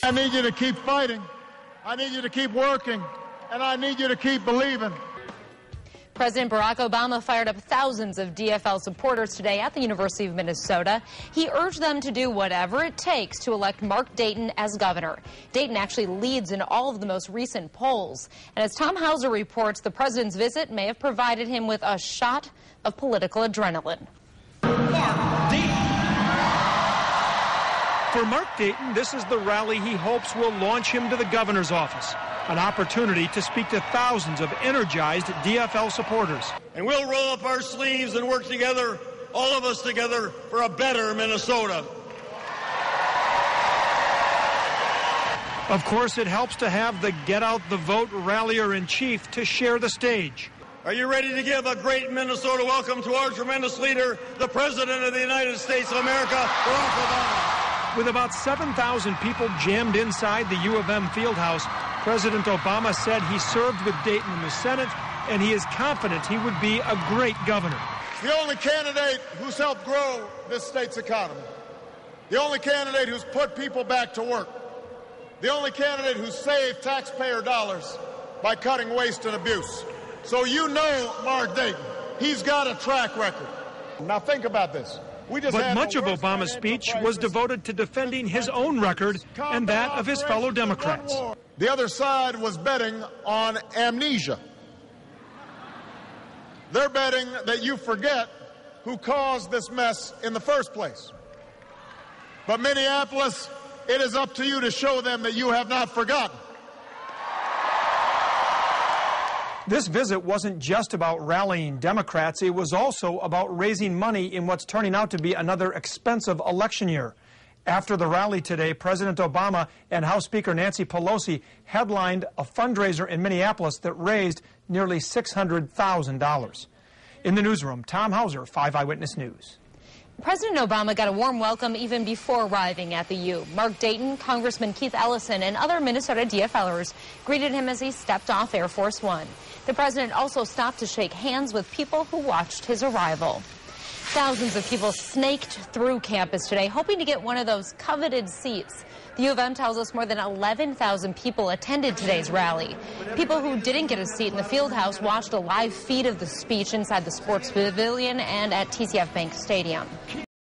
I need you to keep fighting. I need you to keep working. And I need you to keep believing. President Barack Obama fired up thousands of DFL supporters today at the University of Minnesota. He urged them to do whatever it takes to elect Mark Dayton as governor. Dayton actually leads in all of the most recent polls. And as Tom Hauser reports, the president's visit may have provided him with a shot of political adrenaline. Mark Dayton. For Mark Dayton, this is the rally he hopes will launch him to the governor's office. An opportunity to speak to thousands of energized DFL supporters. And we'll roll up our sleeves and work together, all of us together, for a better Minnesota. Of course, it helps to have the Get Out the Vote rallier-in-chief to share the stage. Are you ready to give a great Minnesota welcome to our tremendous leader, the President of the United States of America, Barack Obama? With about 7,000 people jammed inside the U of M Fieldhouse, President Obama said he served with Dayton in the Senate, and he is confident he would be a great governor. The only candidate who's helped grow this state's economy. The only candidate who's put people back to work. The only candidate who's saved taxpayer dollars by cutting waste and abuse. So you know Mark Dayton. He's got a track record. Now think about this. But much of Obama's speech was devoted to defending his own record and that of his fellow Democrats. The other side was betting on amnesia. They're betting that you forget who caused this mess in the first place. But Minneapolis, it is up to you to show them that you have not forgotten. This visit wasn't just about rallying Democrats. It was also about raising money in what's turning out to be another expensive election year. After the rally today, President Obama and House Speaker Nancy Pelosi headlined a fundraiser in Minneapolis that raised nearly $600,000. In the newsroom, Tom Hauser, 5 Eyewitness News. President Obama got a warm welcome even before arriving at the U. Mark Dayton, Congressman Keith Ellison, and other Minnesota DFLers greeted him as he stepped off Air Force One. The president also stopped to shake hands with people who watched his arrival. Thousands of people snaked through campus today, hoping to get one of those coveted seats. The U of M tells us more than 11,000 people attended today's rally. People who didn't get a seat in the field house watched a live feed of the speech inside the sports pavilion and at TCF Bank Stadium.